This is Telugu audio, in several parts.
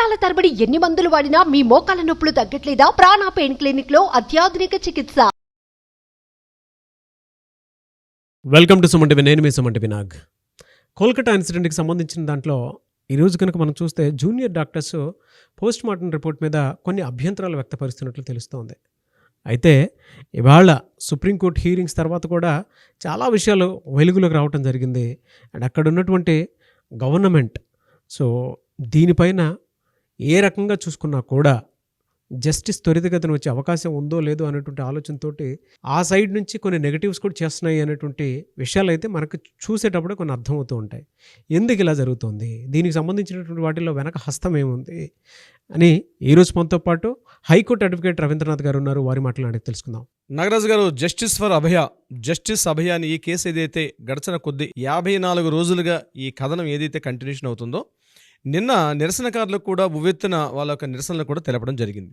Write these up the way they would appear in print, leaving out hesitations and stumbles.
సంవత్సరాల తరబడి ఎన్ని మందులు వాడినా మీ మోకాల నొప్పులు తగ్గట్లేదా? ప్రాణ పెయిన్ క్లినిక్ లో అత్యాధునిక చికిత్స. Welcome to Suman TV. నేను మీ సుమన్ టీవీ నాగ్. కోల్కతా ఇన్సిడెంట్కి సంబంధించిన దాంట్లో ఈరోజు కనుక మనం చూస్తే junior doctors post mortem report మీద కొన్ని అభ్యంతరాలు వ్యక్తపరుస్తున్నట్లు తెలుస్తోంది. అయితే ఇవాళ సుప్రీంకోర్టు హీరింగ్స్ తర్వాత కూడా చాలా విషయాలు వెలుగులోకి రావటం జరిగింది. అండ్ అక్కడ ఉన్నటువంటి గవర్నమెంట్ దీనిపైన ఏ రకంగా చూసుకున్నా కూడా జస్టిస్ త్వరితగతిన వచ్చే అవకాశం ఉందో లేదో అనేటువంటి ఆలోచనతోటి ఆ సైడ్ నుంచి కొన్ని నెగటివ్స్ కూడా చేస్తున్నాయి అనేటువంటి విషయాలు అయితే మనకు చూసేటప్పుడు కొన్ని అర్థమవుతూ ఉంటాయి. ఎందుకు ఇలా జరుగుతుంది, దీనికి సంబంధించినటువంటి వాటిల్లో వెనక హస్తం ఏముంది అని ఈరోజు మనతో పాటు హైకోర్టు అడ్వకేట్ రవీంద్రనాథ్ గారు ఉన్నారు. వారి మాటలు తెలుసుకుందాం. నాగరాజు గారు, జస్టిస్ అభయ అని ఈ కేసు ఏదైతే గడిచిన కొద్ది 54 రోజులుగా ఈ కథనం ఏదైతే కంటిన్యూషన్ అవుతుందో, నిన్న నిరసనకారులకు కూడా ఉవ్వెత్తున వాళ్ళ యొక్క నిరసనలు కూడా తెలపడం జరిగింది.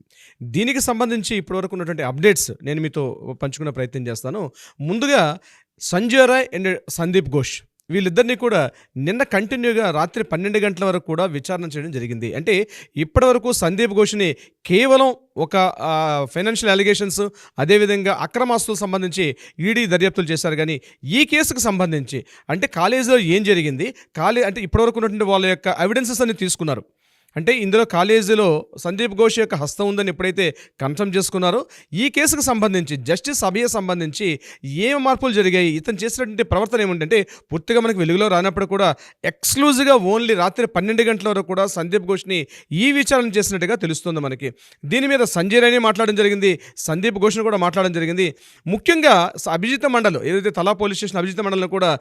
దీనికి సంబంధించి ఇప్పటివరకు ఉన్నటువంటి అప్డేట్స్ నేను మీతో పంచుకునే ప్రయత్నం చేస్తాను. ముందుగా సంజయ్ రాయ్ అండ్ సందీప్ ఘోష్ వీళ్ళిద్దరినీ కూడా నిన్న కంటిన్యూగా రాత్రి 12 గంటల వరకు కూడా విచారణ చేయడం జరిగింది. అంటే ఇప్పటివరకు సందీప్ ఘోష్ని కేవలం ఒక ఫైనాన్షియల్ అలిగేషన్స్, అదేవిధంగా అక్రమాస్తులకు సంబంధించి ఈడీ దర్యాప్తులు చేశారు. కానీ ఈ కేసుకు సంబంధించి అంటే కాలేజీలో ఏం జరిగింది, అంటే ఇప్పటివరకు ఉన్నటువంటి వాళ్ళ యొక్క ఎవిడెన్సెస్ అన్ని తీసుకున్నారు. అంటే ఇందులో కాలేజీలో సందీప్ ఘోష్ యొక్క హస్తం ఉందని ఎప్పుడైతే కన్ఫర్మ్ చేసుకున్నారో, ఈ కేసుకు సంబంధించి జస్టిస్ అభయ సంబంధించి ఏం మార్పులు జరిగాయి, ఇతను చేసినటువంటి ప్రవర్తన ఏమిటంటే పూర్తిగా మనకు వెలుగులో రానప్పుడు కూడా ఎక్స్క్లూజివ్గా ఓన్లీ రాత్రి 12 గంటల వరకు కూడా సందీప్ ఘోష్ని ఈ విచారణ చేసినట్టుగా తెలుస్తుంది మనకి. దీని మీద సంజయ్ రాయ్ని మాట్లాడడం జరిగింది, సందీప్ ఘోష్ని కూడా మాట్లాడడం జరిగింది. ముఖ్యంగా అభిజిత్ మండల్ ఏదైతే తలా పోలీస్ స్టేషన్ అభిజిత్ మండలం కూడా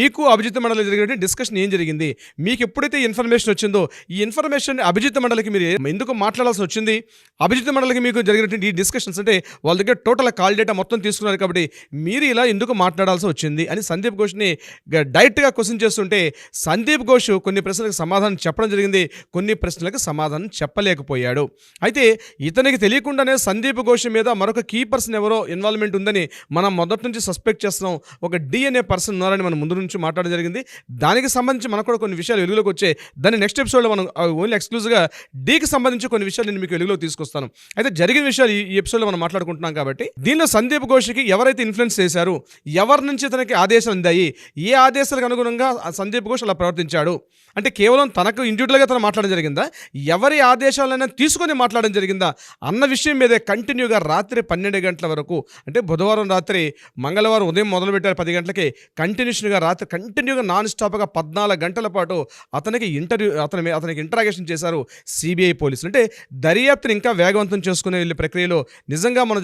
మీకు అభిజిత్ మండలం జరిగినటువంటి డిస్కషన్ ఏం జరిగింది, మీకు ఎప్పుడైతే ఇన్ఫర్మేషన్ వచ్చిందో ఈ ఇన్ఫర్మేషన్ అభిజిత్ మండలికి మీరు ఎందుకు మాట్లాడాల్సి వచ్చింది, అభిజిత్ మండలికి మీకు జరిగినటువంటి ఈ డిస్కషన్స్ అంటే వాళ్ళ దగ్గర టోటల్ కాల్ డేటా మొత్తం తీసుకున్నారు కాబట్టి మీరు ఇలా ఎందుకు మాట్లాడాల్సి వచ్చింది అని సందీప్ ఘోష్ని డైరెక్ట్గా క్వశ్చన్ చేస్తుంటే, సందీప్ ఘోష్ కొన్ని ప్రశ్నలకు సమాధానం చెప్పడం జరిగింది, కొన్ని ప్రశ్నలకు సమాధానం చెప్పలేకపోయాడు. అయితే ఇతనికి తెలియకుండానే సందీప్ ఘోష్ మీద మరొక కీ పర్సన్ ఎవరో ఇన్వాల్వ్మెంట్ ఉందని మనం మొదటి నుంచి సస్పెక్ట్ చేస్తున్నాం. ఒక DNA పర్సన్ ఉన్నారని మనం ముందు నుంచి మాట్లాడడం జరిగింది. దానికి సంబంధించి మనకు కూడా కొన్ని విషయాలు వెలుగులోకి వచ్చాయి. దాన్ని నెక్స్ట్ ఎపిసోడ్లో మనం ఓన్లీ ఎక్స్క్లూజివ్గా డీకి సంబంధించి కొన్ని విషయాలు నేను మీకు వెలుగులో తీసుకొస్తాను. అయితే జరిగిన విషయాలు ఈ ఎపిసోడ్లో మనం మాట్లాడుకుంటున్నాం కాబట్టి దీనిలో సందీప్ ఘోష్కి ఎవరైతే ఇన్ఫ్లుయెన్స్ చేశారు, ఎవరి నుంచి ఇతనికి ఆదేశాలు అందాయి, ఏ ఆదేశాలకు అనుగుణంగా సందీప్ ఘోష్ అలా ప్రవర్తించాడు, అంటే కేవలం తనకు ఇండివిజువల్గా తను మాట్లాడడం జరిగిందా, ఎవరి ఆదేశాలైనా తీసుకొని మాట్లాడడం జరిగిందా అన్న విషయం మీదే కంటిన్యూగా రాత్రి 12 గంటల వరకు, అంటే బుధవారం రాత్రి మంగళవారం ఉదయం మొదలుపెట్టారు 10 గంటలకి, కంటిన్యూగా నాన్ స్టాప్గా 14 గంటల పాటు అతనికి ఇంటరాగేషన్ చేశారు సిబిఐ పోలీసులు. అంటే దర్యాప్తుని ఇంకా వేగవంతం చేసుకునే వీళ్ళ ప్రక్రియలో నిజంగా మన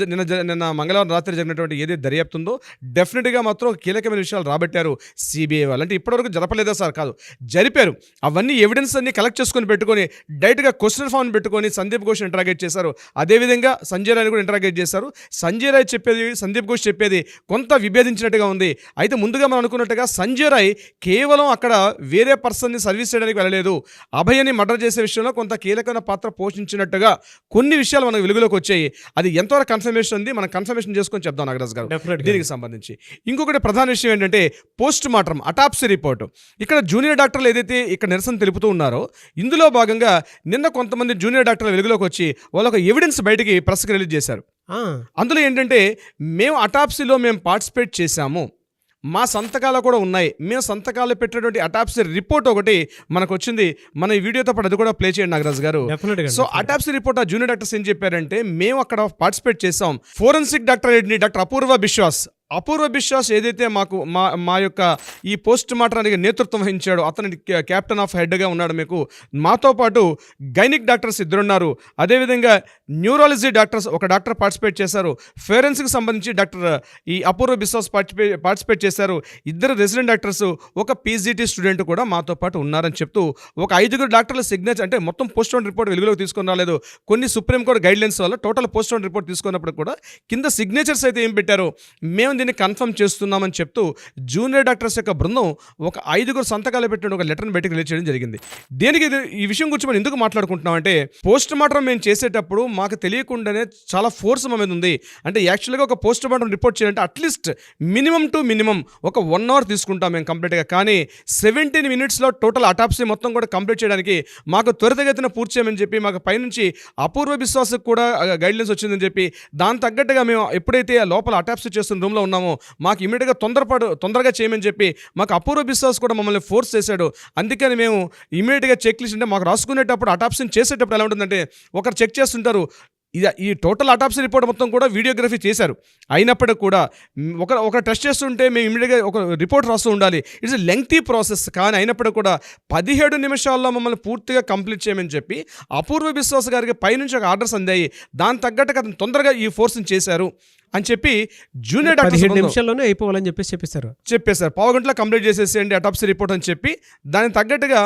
నిన్న మంగళవారం రాత్రి జరిగినటువంటి ఏదైతే దర్యాప్తు ఉందో డెఫినెట్గా మాత్రం కీలకమైన విషయాలు రాబట్టారు సిబిఐ వాళ్ళు. అంటే ఇప్పటివరకు జరపలేదా సార్, కాదు జరిపారు. అవన్నీ ఎవిడెన్స్ అన్ని కలెక్ట్ చేసుకొని పెట్టుకొని డైరెక్ట్గా క్వశ్చన్ ఫామ్ పెట్టుకొని సందీప్ ఘోష్ ఇంటరాగేట్ చేశారు. అదేవిధంగా సంజయ్ రాయ్ని కూడా ఇంటరాగేట్ చేశారు. సంజయ్ రాయ్ చెప్పేది సందీప్ ఘోష్ చెప్పేది కొంత విభేదించినట్టుగా ఉంది. అయితే ముందుగా మనం అనుకున్నట్టుగా సంజయ్ రాయ్ కేవలం అక్కడ వేరే పర్సన్ని సర్వీస్ చేయడానికి వెళ్ళలేదు, అభయని మర్డర్ చేసే విషయంలో కొంత కీలకమైన పాత్ర పోషించినట్టుగా కొన్ని విషయాలు మనకు వెలుగులోకి వచ్చాయి. అది ఎంతవరకు కన్ఫర్మేషన్ ఉంది, మనం కన్ఫర్మేషన్ చేసుకొని చెప్దాం నాగరాజ్ గారు. దీనికి సంబంధించి ఇంకొకటి ప్రధాన విషయం ఏంటంటే పోస్ట్ మార్టం అటాప్సీ రిపోర్ట్. ఇక్కడ జూనియర్ డాక్టర్లు ఏదైతే ఇక్కడ నిరసన తెలుపుతూ ఉన్నారో ఇందులో భాగంగా నిన్న కొంతమంది జూనియర్ డాక్టర్లు వెలుగులోకి వచ్చి వాళ్ళొక ఎవిడెన్స్ బయటికి ప్రెస్కి రిలీజ్ చేశారు. అందులో ఏంటంటే మేము అటాప్సీలో పార్టిసిపేట్ చేశాము, మా సంతకాలు కూడా ఉన్నాయి, మేము సంతకాలు పెట్టినటువంటి అటాప్సీ రిపోర్ట్ ఒకటి మనకు వచ్చింది. మన ఈ వీడియోతో పాటు అది కూడా ప్లే చేయండి నాగరాజ్ గారు. సో అటాప్సీ రిపోర్ట్ ఆ జూనియర్ డాక్టర్స్ ఏం చెప్పారంటే, మేము అక్కడ పార్టిసిపేట్ చేసాం. ఫోరెన్సిక్ డాక్టర్ డాక్టర్ అపూర్వ బిశ్వాస్ ఏదైతే మా యొక్క ఈ పోస్ట్ మార్టంకి నేతృత్వం వహించాడో అతని క్యాప్టెన్ ఆఫ్ హెడ్గా ఉన్నాడు. మాతో పాటు గైనిక్ డాక్టర్స్ 2 ఉన్నారు. అదేవిధంగా న్యూరాలజీ డాక్టర్స్ ఒక డాక్టర్ పార్టిసిపేట్ చేశారు. ఫోరెన్సిక్ సంబంధించి డాక్టర్ ఈ అపూర్వ బిశ్వాస్ పార్టిసిపేట్ చేశారు. 2 రెసిడెంట్ డాక్టర్స్, ఒక PGT స్టూడెంట్ కూడా మాతో పాటు ఉన్నారని చెప్తూ ఒక 5 డాక్టర్ల సిగ్నేచర్, అంటే మొత్తం పోస్ట్ మార్టం రిపోర్ట్ వెలుగులోకి తీసుకొని రాలేదు, కొన్ని సుప్రీంకోర్టు గైడ్లైన్స్ వల్ల టోటల్ పోస్ట్ మార్టం రిపోర్ట్ తీసుకున్నప్పుడు కూడా కింద సిగ్నేచర్స్ అయితే ఏం పెట్టారు, మేము మేము దీన్ని కన్ఫర్మ్ చేస్తున్నామని చెప్తూ జూనియర్ డాక్టర్స్ యొక్క బృందం ఒక 5 సంతకాలు పెట్టిన ఒక లెటర్ని బయటకు రిలీజ్ చేయడం జరిగింది. ఈ విషయం గురించి మనం ఎందుకు మాట్లాడుకుంటున్నాం అంటే, పోస్ట్ మార్టం మేము చేసేటప్పుడు మాకు తెలియకుండానే చాలా ఫోర్స్ మా మీద ఉంది. అంటే యాక్చువల్గా ఒక పోస్ట్ మార్టం రిపోర్ట్ చేయాలంటే అట్లీస్ట్ మినిమం ఒక 1 అవర్ తీసుకుంటాం మేము కంప్లీట్గా. కానీ 17 minutesలో టోటల్ అటాప్సీ మొత్తం కూడా కంప్లీట్ చేయడానికి మాకు త్వరితగతిన పూర్తి చేయమని చెప్పి మాకు పైనుంచి అపూర్వ విశ్వాసకు కూడా గైడ్లైన్స్ వచ్చిందని చెప్పి దాని తగ్గట్టుగా మేము ఎప్పుడైతే లోపల అటాప్సీ చేస్తున్న రూమ్లో ఉన్నామో మాకు ఇమీడియట్గా తొందరగా చేయమని చెప్పి మాకు అపూర్వ విశ్వాస్ కూడా మమ్మల్ని ఫోర్స్ చేశాడు. అందుకని మేము ఇమీడియట్గా చెక్ లిస్ట్ అంటే మాకు రాసుకునేటప్పుడు అటాప్సీ చేసేటప్పుడు ఎలా ఉంటుందంటే, ఒకరు చెక్ చేస్తుంటారు. ఈ టోటల్ అటాప్సీ రిపోర్ట్ మొత్తం కూడా వీడియోగ్రఫీ చేశారు. అయినప్పటికీ కూడా ఒక టెస్ట్ చేస్తుంటే మేము ఇమీడియట్గా ఒక రిపోర్ట్ రాస్తూ ఉండాలి. It's lengthy process. కానీ అయినప్పటికీ కూడా 17 నిమిషాల్లో మమ్మల్ని పూర్తిగా కంప్లీట్ చేయమని చెప్పి అపూర్వ విశ్వాస్ గారికి పైనుంచి ఒక ఆర్డర్స్ అందాయి. దాని తగ్గట్టుగా అతను తొందరగా ఈ ఫోర్స్ని చేశారు అని చెప్పి జూనియర్ డాక్టర్స్ 17 నిమిషాల్లోనే అయిపోవాలని చెప్పేశారు. పావు గంటలో కంప్లీట్ చేసేసేయండి అటాప్సీ రిపోర్ట్ అని చెప్పి దానికి తగ్గట్టుగా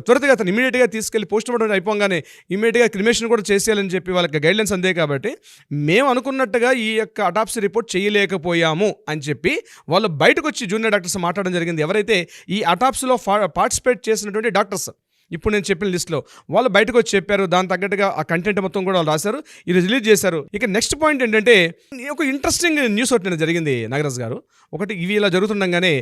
త్వరగా అతను ఇమీడియట్గా తీసుకెళ్లి పోస్ట్ మార్టం అయిపోగానే ఇమీడియట్గా క్రిమేషన్ కూడా చేసేయాలని చెప్పి వాళ్ళకి గైడ్లైన్స్ అందే. కాబట్టి మేము అనుకున్నట్టుగా ఈ యొక్క అటాప్సీ రిపోర్ట్ చేయలేకపోయాము అని చెప్పి వాళ్ళు బయటకు వచ్చి జూనియర్ డాక్టర్స్ మాట్లాడడం జరిగింది. ఎవరైతే ఈ అటాప్సీలో పార్టిసిపేట్ చేసినటువంటి డాక్టర్స్ ఇప్పుడు నేను చెప్పిన లిస్ట్లో వాళ్ళు బయటకు వచ్చి చెప్పారు. దాని తగ్గట్టుగా ఆ కంటెంట్ మొత్తం కూడా వాళ్ళు రాశారు, ఇది రిలీజ్ చేశారు. ఇక నెక్స్ట్ పాయింట్ ఏంటంటే, ఒక ఇంట్రెస్టింగ్ న్యూస్ ఒకటి జరిగింది నాగరాజ్ గారు. ఒకటి ఇవి ఇలా జరుగుతుండగానే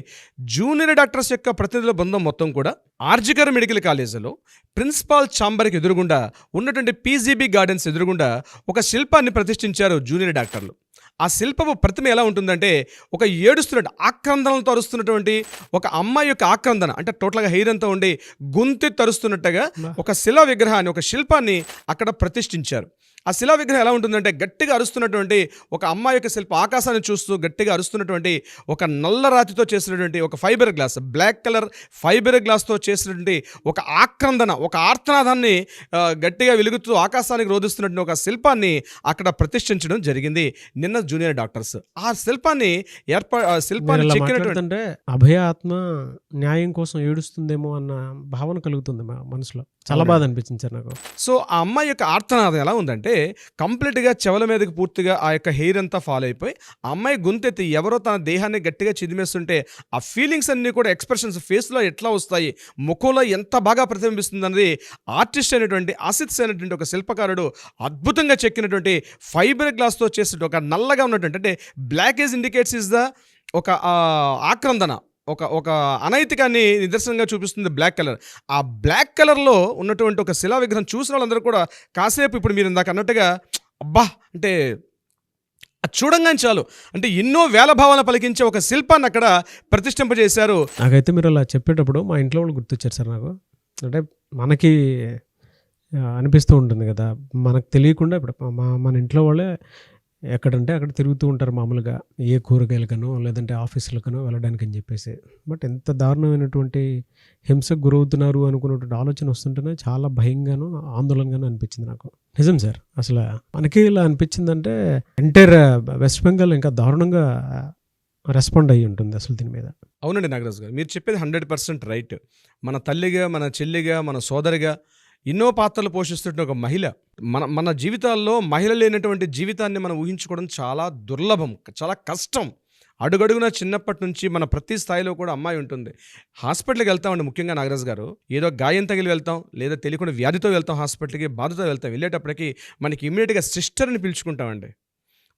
జూనియర్ డాక్టర్స్ యొక్క ప్రతినిధుల బృందం మొత్తం కూడా ఆర్జికర్ మెడికల్ కాలేజీలో ప్రిన్సిపాల్ ఛాంబర్కి ఎదురుగుండా ఉన్నటువంటి పీజీబీ గార్డెన్స్ ఎదురుగుండా ఒక శిల్పాన్ని ప్రతిష్ఠించారు జూనియర్ డాక్టర్లు. ఆ శిల్పపు ప్రతిమ ఎలా ఉంటుందంటే, ఒక ఏడుస్తున్నట్టు ఆక్రందనలతో అరుస్తున్నటువంటి ఒక అమ్మాయి యొక్క ఆక్రందన, అంటే టోటల్గా హెయిర్ అంతా ఉండి గొంతు తరుస్తున్నట్టుగా ఒక శిలా విగ్రహాన్ని, ఒక శిల్పాన్ని అక్కడ ప్రతిష్ఠించారు. ఆ శిలా విగ్రహం ఎలా ఉంటుందంటే, గట్టిగా అరుస్తున్నటువంటి ఒక అమ్మాయి యొక్క శిల్ప ఆకాశాన్ని చూస్తూ గట్టిగా అరుస్తున్నటువంటి ఒక నల్ల రాతితో చేసినటువంటి ఒక fibre glass, black colour fibre గ్లాస్తో చేసినటువంటి ఒక ఆక్రందన, ఒక ఆర్తనాదాన్ని గట్టిగా వెలుగుతూ ఆకాశానికి రోధిస్తున్నటువంటి ఒక శిల్పాన్ని అక్కడ ప్రతిష్ఠించడం జరిగింది నిన్న జూనియర్ డాక్టర్స్. ఆ శిల్పాన్ని చెక్కినటువంటి అభయ ఆత్మ న్యాయం కోసం ఏడుస్తుందేమో అన్న భావన కలుగుతుంది మా మనసులో. చాలా బాధ అనిపించింది సార్ నాకు. సో ఆ అమ్మాయి యొక్క ఆర్తనాదం ఎలా ఉందంటే, కంప్లీట్గా చెవుల మీదకి పూర్తిగా ఆ యొక్క హెయిర్ అంతా ఫాలో అయిపోయి ఆ అమ్మాయి గొంతెత్తి ఎవరో తన దేహాన్ని గట్టిగా చిదిమేస్తుంటే ఆ ఫీలింగ్స్ అన్నీ కూడా ఎక్స్ప్రెషన్స్ ఫేస్లో ఎట్లా వస్తాయి, ముఖంలో ఎంత బాగా ప్రతిబింబిస్తుంది అన్నది ఆర్టిస్ట్ అయినటువంటి ఆసిత్స్ అయినటువంటి ఒక శిల్పకారుడు అద్భుతంగా చెక్కినటువంటి ఫైబర్ గ్లాస్తో చేసినట్టు ఒక నల్లగా ఉన్నటువంటి, అంటే black age indicates is the ఒక ఆక్రందన, ఒక అనైతికాన్ని నిదర్శనంగా చూపిస్తుంది బ్లాక్ కలర్. ఆ బ్లాక్ కలర్లో ఉన్నటువంటి ఒక శిలా విగ్రహం చూసిన వాళ్ళందరూ కూడా కాసేపు ఇప్పుడు మీరు ఇందాక అన్నట్టుగా అబ్బా అంటే చూడంగానే చాలు, అంటే ఎన్నో వేల భావాలను పలికించే ఒక శిల్పాన్ని అక్కడ ప్రతిష్ఠింపజేశారు. నాకైతే మీరు అలా చెప్పేటప్పుడు మా ఇంట్లో వాళ్ళు గుర్తొచ్చారు సార్ నాకు. అంటే మనకి అనిపిస్తూ ఉంటుంది కదా, మనకు తెలియకుండా ఇప్పుడు మన ఇంట్లో వాళ్ళే ఎక్కడంటే అక్కడ తిరుగుతూ ఉంటారు మామూలుగా, ఏ కూరగాయలకనో లేదంటే ఆఫీసులకనో వెళ్ళడానికి అని చెప్పేసి. బట్ ఎంత దారుణమైనటువంటి హింసకు గురవుతున్నారు అనుకున్నటువంటి ఆలోచన వస్తుంటేనే చాలా భయంగాను ఆందోళనగాను అనిపించింది నాకు. నిజం సార్, అసలు మనకి ఇలా అనిపించిందంటే ఎంటైర్ వెస్ట్ బెంగాల్ ఇంకా దారుణంగా రెస్పాండ్ అయ్యి ఉంటుంది అసలు దీని మీద. అవునండి నాగరాజు గారు, మీరు చెప్పేది 100% రైట్. మన తల్లిగా, మన చెల్లిగా, మన సోదరిగా ఎన్నో పాత్రలు పోషిస్తున్న ఒక మహిళ. మన జీవితాల్లో మహిళ లేనటువంటి జీవితాన్ని మనం ఊహించుకోవడం చాలా దుర్లభం, చాలా కష్టం. అడుగడుగున చిన్నప్పటి నుంచి మన ప్రతి స్థాయిలో కూడా అమ్మాయి ఉంటుంది. హాస్పిటల్కి వెళ్తామండి, ముఖ్యంగా నాగరాజు గారు, ఏదో గాయం తగిలి వెళ్తాం, లేదా తెలియకుండా వ్యాధితో వెళ్తాం హాస్పిటల్కి, బాధతో వెళ్తాం. వెళ్ళేటప్పటికి మనకి ఇమ్మీడియట్గా సిస్టర్ని పిలుచుకుంటామండి.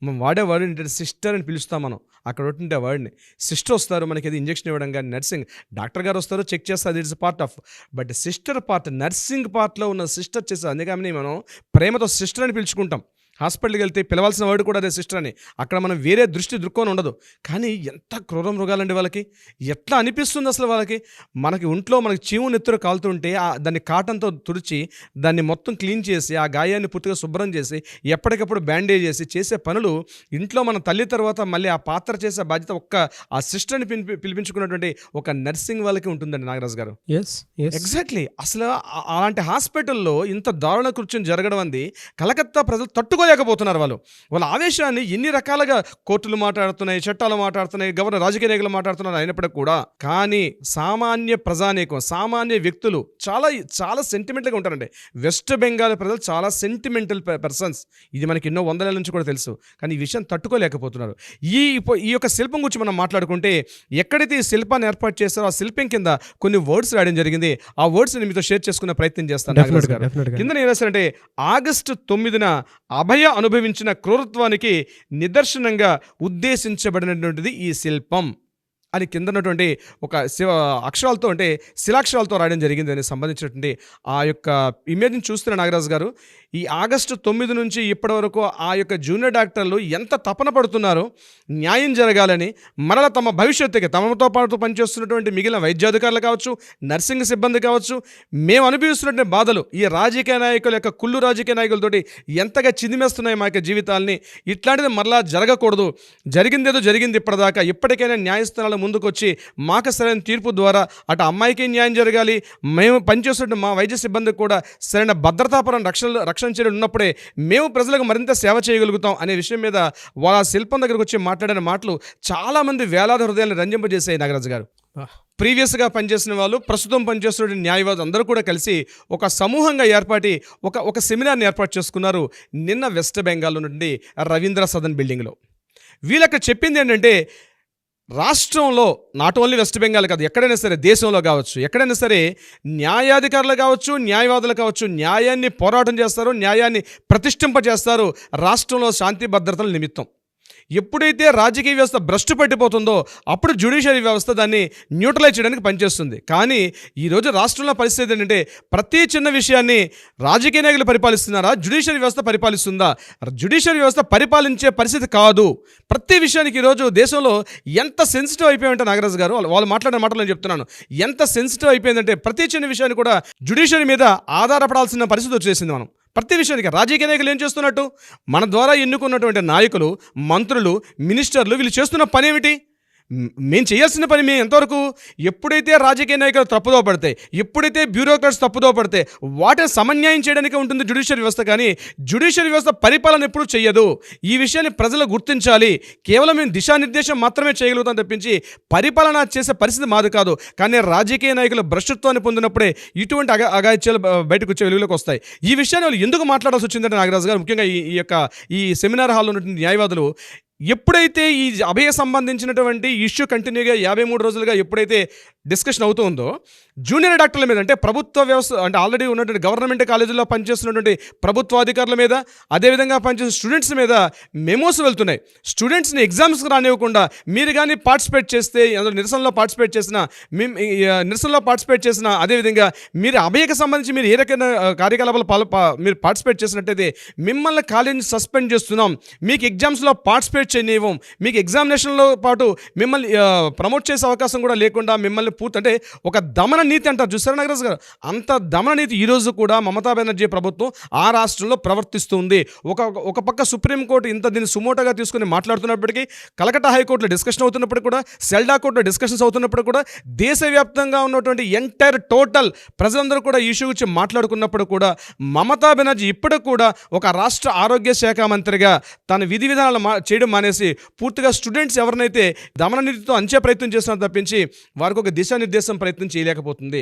మనం వాడే వర్డ్ ఏంటంటే సిస్టర్ అని పిలుస్తాం. మనం అక్కడ ఉంటుంటే వర్డ్ని సిస్టర్ వస్తారు, మనకి అది ఇంజెక్షన్ ఇవ్వడం కానీ, నర్సింగ్ డాక్టర్ గారు వస్తారు, చెక్ చేస్తారు, it's part of. But sister part, nursing పార్ట్లో ఉన్న సిస్టర్ చేస్తారు. అందుకని మనం ప్రేమతో సిస్టర్ అని పిలుచుకుంటాం. హాస్పిటల్కి వెళ్తే పిలవాల్సిన వర్డ్ కూడా అదే సిస్టర్ అని. అక్కడ మనం వేరే దృక్కోణం ఉండదు. కానీ ఎంత క్రూర మృగాలండి వాళ్ళకి, ఎట్లా అనిపిస్తుంది అసలు వాళ్ళకి. మనకి ఒంట్లో మనకి చీము నెత్తురు కాలుతుంటే దాన్ని కాటన్తో తుడిచి దాన్ని మొత్తం క్లీన్ చేసి ఆ గాయాన్ని పూర్తిగా శుభ్రం చేసి ఎప్పటికప్పుడు బ్యాండేజ్ చేసే పనులు ఇంట్లో మన తల్లి తర్వాత మళ్ళీ ఆ పాత్ర చేసే బాధ్యత ఆ సిస్టర్ని పిలిపించుకున్నటువంటి ఒక నర్సింగ్ వాళ్ళకి ఉంటుందండి నాగరాజు గారు. ఎగ్జాక్ట్లీ. అసలు అలాంటి హాస్పిటల్లో ఇంత దారుణ కృత్యం జరగడం అంది కలకత్తా ప్రజలు తట్టుకోలేకపోతున్నారు. తట్టుకోలేకపోతున్నారు. వాళ్ళ ఆవేశాన్ని ఎన్ని రకాలుగా కోర్టులు మాట్లాడుతున్నాయి, చట్టాలు మాట్లాడుతున్నాయి, గవర్నర్ రాజకీయ నాయకులు మాట్లాడుతున్నారు అయినప్పటికీ కూడా, కానీ సామాన్య ప్రజానీకం, సామాన్య వ్యక్తులు చాలా చాలా సెంటిమెంటల్గా ఉంటారండి. వెస్ట్ బెంగాల్ ప్రజలు చాలా సెంటిమెంటల్ పర్సన్స్. ఇది మనకి ఎన్నో వందల నుంచి కూడా తెలుసు. కానీ ఈ విషయం తట్టుకోలేకపోతున్నారు. ఈ యొక్క శిల్పం గురించి మనం మాట్లాడుకుంటే, ఎక్కడైతే ఈ శిల్పాన్ని ఏర్పాటు చేస్తారో ఆ శిల్పం కింద కొన్ని వర్డ్స్ రాయడం జరిగింది. ఆ వర్డ్స్ మీతో షేర్ చేసుకునే ప్రయత్నం చేస్తాను. కింద ఏం రాశారంటే, ఆగస్టు 9న అభయ అనుభవించిన క్రూరత్వానికి నిదర్శనంగా ఉద్దేశించబడినటువంటిది ఈ శిల్పం అని కింద ఉన్నటువంటి ఒక అక్షరాలతో, అంటే శిలాక్షరాలతో రాయడం జరిగింది. దానికి సంబంధించినటువంటి ఆ యొక్క ఇమేజ్ని చూస్తున్న నాగరాజు గారు, ఈ ఆగస్టు 9 నుంచి ఇప్పటి వరకు ఆ యొక్క జూనియర్ డాక్టర్లు ఎంత తపన పడుతున్నారో న్యాయం జరగాలని, మరలా తమ భవిష్యత్తుకి తమతో పాటు పనిచేస్తున్నటువంటి మిగిలిన వైద్యాధికారులు కావచ్చు, నర్సింగ్ సిబ్బంది కావచ్చు, మేము అనుభవిస్తున్నటువంటి బాధలు ఈ రాజకీయ నాయకుల యొక్క కుళ్ళు రాజకీయ నాయకులతోటి ఎంతగా చిదిమేస్తున్నాయి మా యొక్క జీవితాలని. ఇట్లాంటిది మరలా జరగకూడదు. జరిగిందేదో జరిగింది ఇప్పటిదాకా. ఇప్పటికైనా న్యాయస్థానాలు ముందుకొచ్చి మాకు సరైన తీర్పు ద్వారా అటు అమ్మాయికి న్యాయం జరగాలి, మేము పనిచేస్తున్న మా వైద్య సిబ్బందికి కూడా సరైన భద్రతాపరం రక్షణ చర్యలు ఉన్నప్పుడే మేము ప్రజలకు మరింత సేవ చేయగలుగుతాం అనే విషయం మీద వాళ్ళ శిల్పం దగ్గరకు వచ్చి మాట్లాడిన మాటలు చాలామంది వేలాది హృదయాలను రంజింపజేసాయి. నాగరాజు గారు, ప్రీవియస్గా పనిచేసిన వాళ్ళు, ప్రస్తుతం పనిచేస్తున్న న్యాయవాదులు అందరూ కూడా కలిసి ఒక సమూహంగా ఏర్పాటి ఒక సెమినార్ని ఏర్పాటు చేసుకున్నారు నిన్న వెస్ట్ బెంగాల్ నుండి రవీంద్ర సదన్ బిల్డింగ్లో. వీళ్ళక్కడ చెప్పింది ఏంటంటే, రాష్ట్రంలో నాట్ ఓన్లీ వెస్ట్ బెంగాల్ కాదు, ఎక్కడైనా సరే దేశంలో కావచ్చు, ఎక్కడైనా సరే న్యాయాధికారులు కావచ్చు, న్యాయవాదులు కావచ్చు, న్యాయాన్ని పోరాటం చేస్తారు, న్యాయాన్ని ప్రతిష్ఠింపజేస్తారు రాష్ట్రంలో శాంతి భద్రతల నిమిత్తం. ఎప్పుడైతే రాజకీయ వ్యవస్థ భ్రష్టు పట్టిపోతుందో అప్పుడు జ్యుడిషియరీ వ్యవస్థ దాన్ని న్యూట్రలైజ్ చేయడానికి పనిచేస్తుంది. కానీ ఈరోజు రాష్ట్రంలో పరిస్థితి ఏంటంటే, ప్రతి చిన్న విషయాన్ని రాజకీయ నాయకులు పరిపాలిస్తున్నారా, జ్యుడిషియరీ వ్యవస్థ పరిపాలిస్తుందా? జ్యుడిషియరీ వ్యవస్థ పరిపాలించే పరిస్థితి కాదు. ప్రతి విషయానికి ఈరోజు దేశంలో ఎంత సెన్సిటివ్ అయిపోయిందంటే, నాగరాజు గారు వాళ్ళు మాట్లాడిన మాటలు నేను చెప్తున్నాను, ఎంత సెన్సిటివ్ అయిపోయిందంటే ప్రతి చిన్న విషయాన్ని కూడా జ్యుడిషియరీ మీద ఆధారపడాల్సిన పరిస్థితి వచ్చేసింది. మనం ప్రతి విషయానికి రాజకీయ నాయకులు ఏం చేస్తున్నట్టు, మన ద్వారా ఎన్నుకున్నటువంటి నాయకులు, మంత్రులు, మినిస్టర్లు వీళ్ళు చేస్తున్న పని ఏమిటి? మేము చేయాల్సిన పని మేము ఎంతవరకు? ఎప్పుడైతే రాజకీయ నాయకులు తప్పుదో పడితే, ఎప్పుడైతే బ్యూరోక్రాట్స్ తప్పుదో పడితే వాటిని సమన్యాయం చేయడానికి ఉంటుంది జ్యుడిషియరీ వ్యవస్థ. కానీ జ్యుడిషియరీ వ్యవస్థ పరిపాలన ఎప్పుడూ చేయదు. ఈ విషయాన్ని ప్రజలు గుర్తించాలి. కేవలం మేము దిశానిర్దేశం మాత్రమే చేయగలుగుతాం తప్పించి పరిపాలన చేసే పరిస్థితి మాది కాదు. కానీ రాజకీయ నాయకులు భ్రష్టత్వాన్ని పొందినప్పుడే ఇటువంటి అగాయిత్యాలు బయటకు వచ్చే వెలుగులోకి వస్తాయి. ఈ విషయాన్ని వాళ్ళు ఎందుకు మాట్లాడాల్సి వచ్చిందంటే, నాగరాజు గారు, ముఖ్యంగా ఈ సెమినార్ హాల్లో ఉన్నటువంటి న్యాయవాదులు ఎప్పుడైతే ఈ అభయ సంబంధించినటువంటి ఇష్యూ కంటిన్యూగా 53 రోజులుగా ఎప్పుడైతే డిస్కషన్ అవుతుందో, జూనియర్ డాక్టర్ల మీద, అంటే ప్రభుత్వ వ్యవస్థ, అంటే ఆల్రెడీ ఉన్నటువంటి గవర్నమెంట్ కాలేజీల్లో పనిచేస్తున్నటువంటి ప్రభుత్వాధికారుల మీద, అదేవిధంగా పనిచేసిన స్టూడెంట్స్ మీద మెమోస్ వెళ్తున్నాయి. స్టూడెంట్స్ని ఎగ్జామ్స్కి రానివ్వకుండా మీరు కానీ పార్టిసిపేట్ చేస్తే, అందులో నిరసనలో పార్టిసిపేట్ చేసిన అదేవిధంగా మీరు అభయకు సంబంధించి మీరు ఏ రకమైన కార్యకలాపాలు మీరు పార్టిసిపేట్ చేసినట్టయితే మిమ్మల్ని కాలేజీని సస్పెండ్ చేస్తున్నాం, మీకు ఎగ్జామ్స్లో పార్టిసిపేట్ చేయనివ్వం, మీకు ఎగ్జామినేషన్లో పాటు మిమ్మల్ని ప్రమోట్ చేసే అవకాశం కూడా లేకుండా మిమ్మల్ని అంటే ఒక దమన నీతి అంటారు చూసారా నాగరాజు గారు, అంత దమన నీతి ఈరోజు కూడా మమతా బెనర్జీ ప్రభుత్వం ఆ రాష్ట్రంలో ప్రవర్తిస్తుంది. ఒక పక్క సుప్రీంకోర్టు ఇంత దీన్ని సుమోటోగా తీసుకుని మాట్లాడుతున్నప్పటికీ, కలకత్తా హైకోర్టులో డిస్కషన్ అవుతున్నప్పటికీ కూడా, సెల్డా కోర్టులో డిస్కషన్స్ అవుతున్నప్పుడు కూడా, దేశవ్యాప్తంగా ఉన్నటువంటి ఎంటైర్ టోటల్ ప్రజలందరూ కూడా ఈ ఇష్యూ గురించి మాట్లాడుకున్నప్పుడు కూడా, మమతా బెనర్జీ ఇప్పటికి కూడా ఒక రాష్ట్ర ఆరోగ్య శాఖ మంత్రిగా తన విధి విధానాలు చేయడం మానేసి పూర్తిగా స్టూడెంట్స్ ఎవరినైతే దమన నీతితో అంచే ప్రయత్నం చేస్తున్నా తప్పించి వారికి ఒక దిశానిర్దేశం ప్రయత్నం చేయలేకపోతుంది.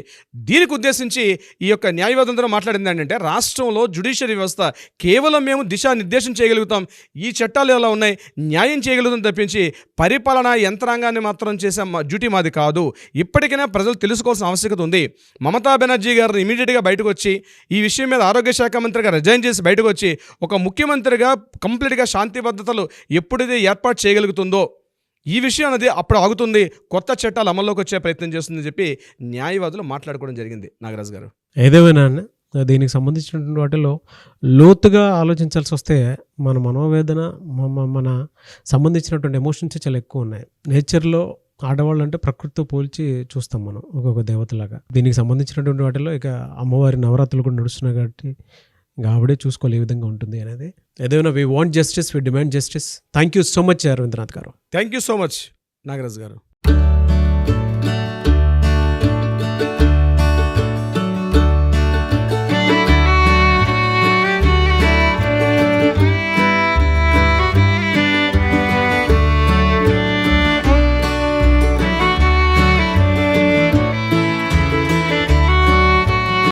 దీనికి ఉద్దేశించి ఈ యొక్క న్యాయవాదులందరూ మాట్లాడింది ఏంటంటే, రాష్ట్రంలో జ్యుడిషియరీ వ్యవస్థ కేవలం మేము దిశానిర్దేశం చేయగలుగుతాం, ఈ చట్టాలు ఎలా ఉన్నాయి న్యాయం చేయగలుగుతాం తప్పించి పరిపాలనా యంత్రాంగాన్ని మాత్రం చేసే డ్యూటీ మాది కాదు. ఇప్పటికైనా ప్రజలు తెలుసుకోవాల్సిన ఆవశ్యకత ఉంది. మమతా బెనర్జీ గారిని ఇమీడియట్గా బయటకు వచ్చి ఈ విషయం మీద ఆరోగ్య శాఖ మంత్రిగా రిజైన్ చేసి బయటకు వచ్చి ఒక ముఖ్యమంత్రిగా కంప్లీట్గా శాంతి భద్రతలు ఎప్పుడైతే ఏర్పాటు చేయగలుగుతుందో ఈ విషయం అనేది అప్పుడు ఆగుతుంది, కొత్త చట్టాలు అమల్లోకి వచ్చే ప్రయత్నం చేస్తుందని చెప్పి న్యాయవాదులు మాట్లాడుకోవడం జరిగింది. నాగరాజు గారు, ఏదేమైనా దీనికి సంబంధించినటువంటి వాటిలో లోతుగా ఆలోచించాల్సి వస్తే మన మనోవేదన, మన సంబంధించినటువంటి ఎమోషన్స్ చాలా ఎక్కువ ఉన్నాయి. నేచర్లో ఆడవాళ్ళు అంటే ప్రకృతితో పోల్చి చూస్తాం మనం ఒక్కొక్క దేవతలాగా. దీనికి సంబంధించినటువంటి వాటిలో ఇక అమ్మవారి నవరాత్రులు కూడా నడుస్తున్నాయి కాబట్టి ఇంకా ఆవిడే చూసుకోవాలి ఏ విధంగా ఉంటుంది అనేది. ఏదైనా we want justice, we demand justice. Thank you so much Ravindranath garu. Thank you so much Nagaraju గారు.